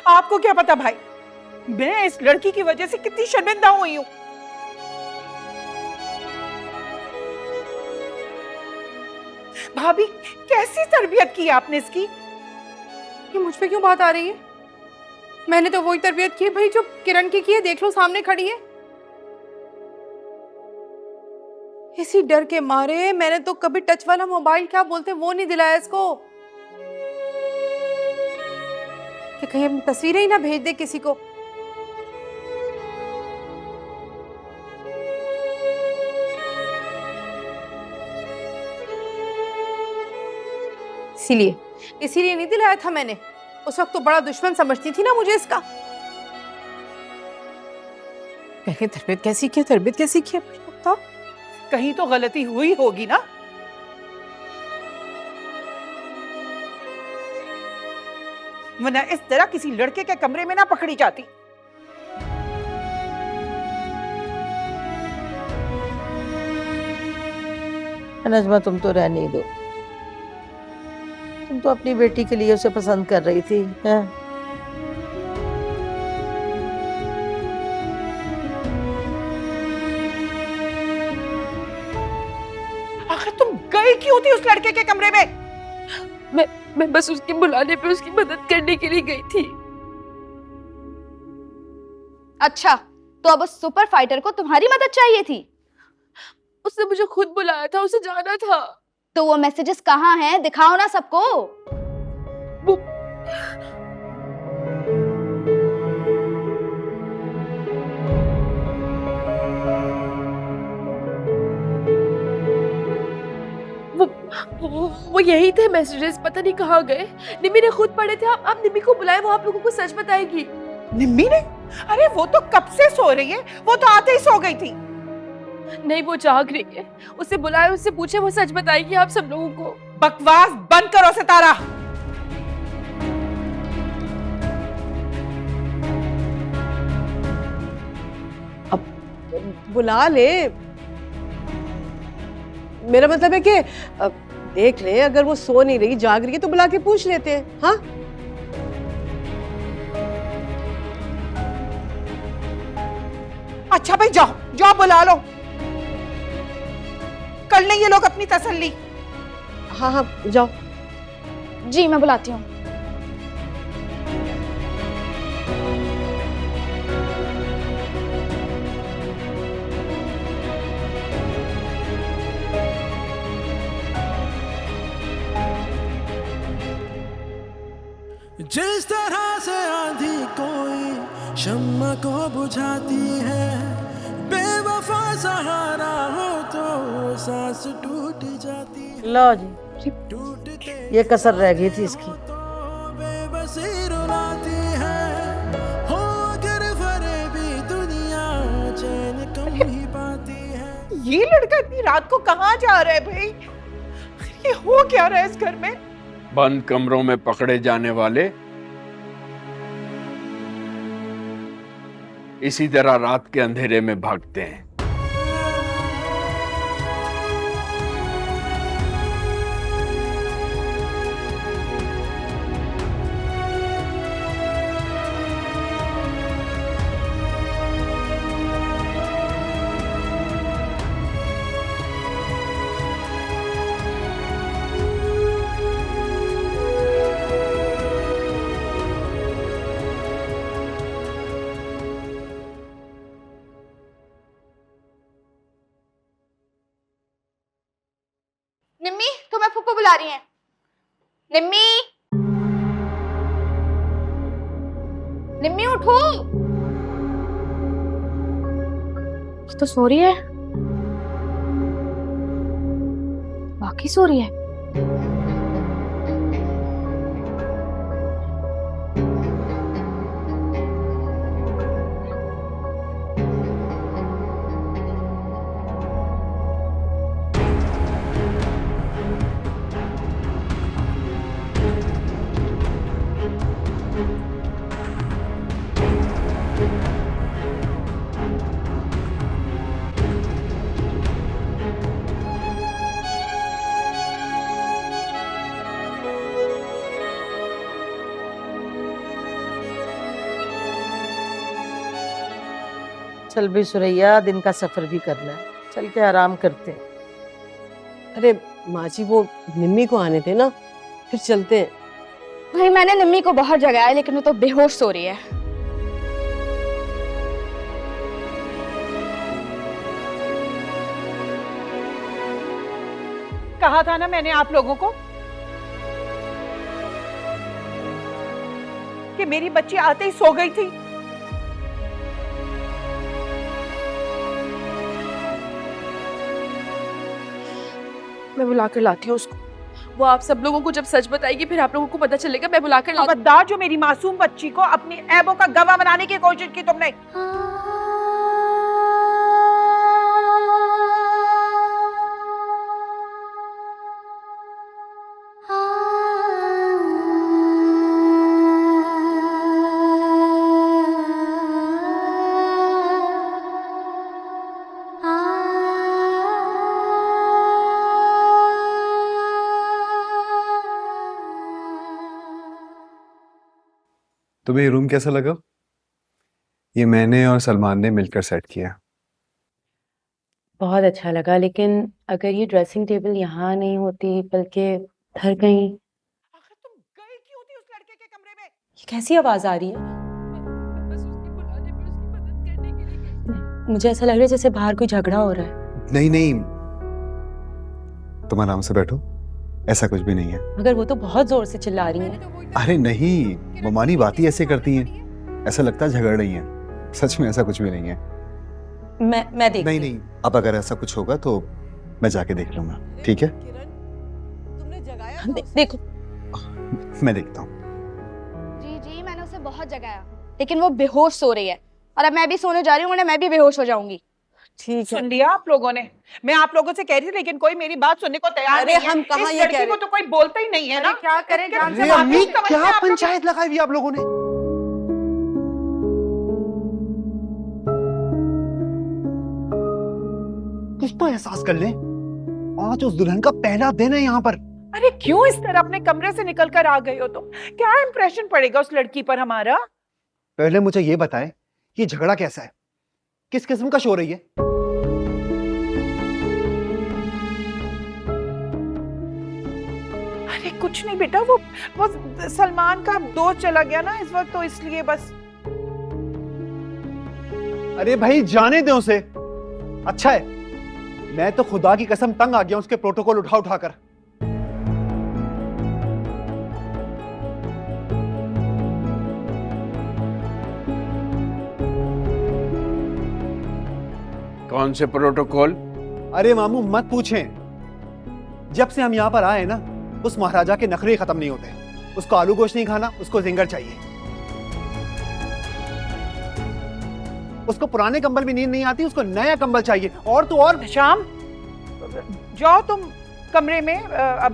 आपको क्या पता भाई, मैं इस लड़की की वजह से कितनी शर्मिंदा हुई हूं। भाभी, कैसी तरबियत की आपने इसकी? ये मुझ पे क्यों बात आ रही है? मैंने तो वही तरबियत की भाई जो किरण की है, देख लो सामने खड़ी है। इसी डर के मारे मैंने तो कभी टच वाला मोबाइल क्या बोलते वो नहीं दिलाया इसको, कि कहीं अपनी तस्वीरें ही ना भेज दे किसी को। इसीलिए नहीं दिलाया था मैंने। उस वक्त तो बड़ा दुश्मन समझती थी ना मुझे इसका। तरबियत कैसी की बताओ। कहीं तो गलती हुई होगी ना। वरना इस तरह किसी लड़के के कमरे में ना पकड़ी जाती। नजमा, तुम तो रहने ही दो। तुम तो अपनी बेटी के लिए उसे पसंद कर रही थी, हैं? आखिर तुम गई क्यों थी उस लड़के के कमरे में? मैं बस उसके बुलाने पे उसकी मदद करने के लिए गई थी। अच्छा, तो अब उस सुपर फाइटर को तुम्हारी मदद चाहिए थी? उसने मुझे खुद बुलाया था, उसे जाना था। तो वो मैसेजेस कहाँ हैं? दिखाओ ना सबको। वो यही थे मैसेजेस, पता नहीं कहाँ गए। निम्मी ने खुद पढ़े थे। आप निम्मी को बुलाए, वो आप लोगों को सच बताएगी। निम्मी ने? अरे वो तो कब से सो रही है, वो तो आते ही सो गई थी। नहीं, वो जाग रही है। उसे बुलाए, उससे पूछे, वो सच बताएगी आप सब लोगों को। बकवास बंद करो सितारा। अब बुला ले। मेरा मतलब है कि देख ले, अगर वो सो नहीं रही, जाग रही है तो बुला के पूछ लेते हैं। हाँ, अच्छा भाई, जाओ जाओ बुला लो। कर लें ये लोग अपनी तसल्ली। हाँ हाँ, जाओ। जी, मैं बुलाती हूँ। जिस तरह से आंधी कोई शम्मा को बुझाती है, बेवफा सहारा हो तो सांस टूट जाती है। लो जी, ये कसर रह गई थी इसकी। तो बेबसी रुलाती है, हो अगर फरेबी दुनिया चैन कम ही पाती है। ये लड़का इतनी रात को कहाँ जा रहा है भाई? ये हो क्या रहा है इस घर में? बंद कमरों में पकड़े जाने वाले इसी तरह रात के अंधेरे में भागते हैं। निम्मी, तुम्हें फूफू बुला रही हैं। निम्मी, निम्मी उठो। तो सो रही है, बाकी सो रही है। चल भी सुरैया, दिन का सफर भी करना है, चल के आराम करते हैं। अरे माँ जी, वो निम्मी को आने थे ना, फिर चलते हैं। भाई मैंने निम्मी को बाहर जगाया लेकिन वो तो बेहोश सो रही है। कहा था ना मैंने आप लोगों को कि मेरी बच्ची आते ही सो गई थी। मैं बुला कर लाती हूँ उसको। वो आप सब लोगों को जब सच बताएगी फिर आप लोगों को पता चलेगा। मैं बुला कर लाती हूँ। खबरदार, जो मेरी मासूम बच्ची को अपनी ऐबों का गवाह बनाने की कोशिश की तुमने। तुम्हें ये रूम कैसा लगा? ये मैंने और सलमान ने मिलकर सेट किया। बहुत अच्छा लगा, लेकिन अगर ये ड्रेसिंग टेबल यहाँ नहीं होती बल्कि घर कहीं। आखिर तुम गई क्यों थी उस लड़के के कमरे में? ये कैसी आवाज आ रही है? बस उसके बुलाने पे उसकी मदद करने के लिए गई। मुझे ऐसा लग रहा है जैसे बाहर कोई झगड़ा हो रहा है। नहीं नहीं, तुम आराम से बैठो, ऐसा कुछ भी नहीं है। मगर वो तो बहुत जोर से चिल्ला रही हैं। अरे नहीं, ममानी बात ही ऐसे करती हैं, ऐसा लगता है झगड़ रही हैं। सच में ऐसा कुछ भी नहीं है। मैं देख नहीं नहीं, अब अगर ऐसा कुछ होगा तो मैं जाके देख लूंगा, ठीक है? तुमने जगाया तो देखो, मैं देखता हूँ। जी जी, मैंने उसे बहुत जगाया लेकिन वो बेहोश सो रही है और अब मैं भी सोने जा रही हूँ, वरना मैं भी बेहोश हो जाऊंगी। ठीक है। सुन लिया आप लोगों ने? मैं आप लोगों से कह रही थी लेकिन कोई मेरी बात सुनने को तैयार अरे नहीं है। हम कहाँ इस ये कह लड़की रहे को तो कोई बोलता ही नहीं है ना। क्या करें, जान से अरे बात अम्मी, नहीं समझते क्या आप लोग? पंचायत लगाई हुई आप लोगों ने? कुछ तो एहसास कर ले, आज उस दुल्हन का पहला दिन है यहाँ पर। अरे क्यों इस तरह अपने कमरे से निकल कर आ गई हो तुम? क्या इंप्रेशन पड़ेगा उस लड़की पर हमारा? पहले मुझे ये बताएं, ये झगड़ा कैसा है, किस किस्म का शोर है ये? अरे कुछ नहीं बेटा, वो सलमान का दोस्त चला गया ना इस वक्त, तो इसलिए बस। अरे भाई जाने दे उसे, अच्छा है। मैं तो खुदा की कसम तंग आ गया उसके प्रोटोकॉल उठा उठाकर। कौन से प्रोटोकॉल? अरे मामू मत पूछें, जब से हम यहाँ पर आए ना, उस महाराजा के नखरे खत्म नहीं होते। उसको आलू गोश्त नहीं खाना, उसको जिंगर चाहिए। उसको पुराने कंबल में नींद नहीं आती, उसको नया कंबल चाहिए। और तो और शाम, जाओ तुम कमरे में, अब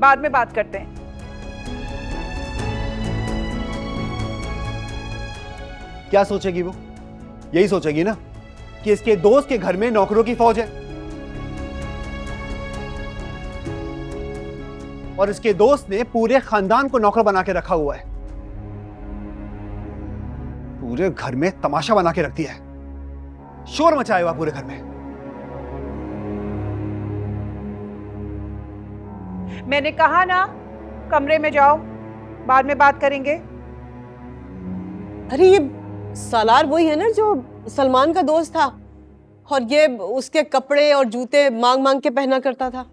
बाद में बात करते हैं। क्या सोचेगी वो? यही सोचेगी ना कि इसके दोस्त के घर में नौकरों की फौज है और इसके दोस्त ने पूरे खानदान को नौकर बना के रखा हुआ है। पूरे घर में तमाशा बना के रख दिया है, शोर मचाया हुआ पूरे घर में। मैंने कहा ना, कमरे में जाओ, बाद में बात करेंगे। अरे ये सालार वही है ना जो सलमान का दोस्त था, और ये उसके कपड़े और जूते मांग मांग के पहना करता था।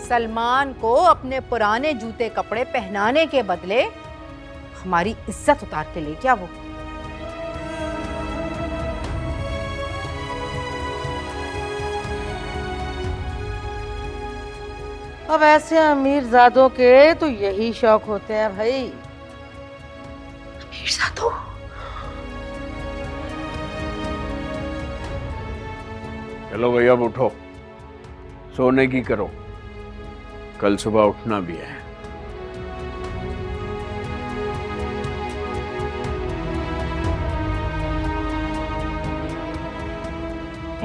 सलमान को अपने पुराने जूते कपड़े पहनाने के बदले हमारी इज्जत उतार के ले क्या वो? अब ऐसे अमीरजादों के तो यही शौक होते हैं भाई। अमीरजादों? चलो भैया अब उठो, सोने की करो, कल सुबह उठना भी है।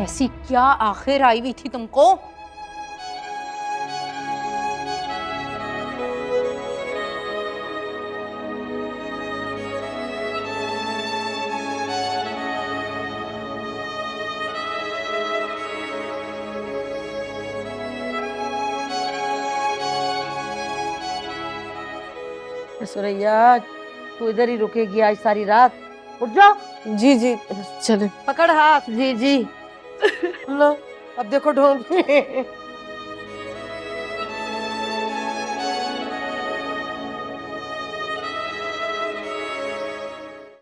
ऐसी क्या आखिर आई हुई थी तुमको? सुरैया तू इधर ही रुकेगी आज सारी रात, उठ जाओ। जी जी चले। पकड़ हाथ। जी जी लो अब देखो ढोंग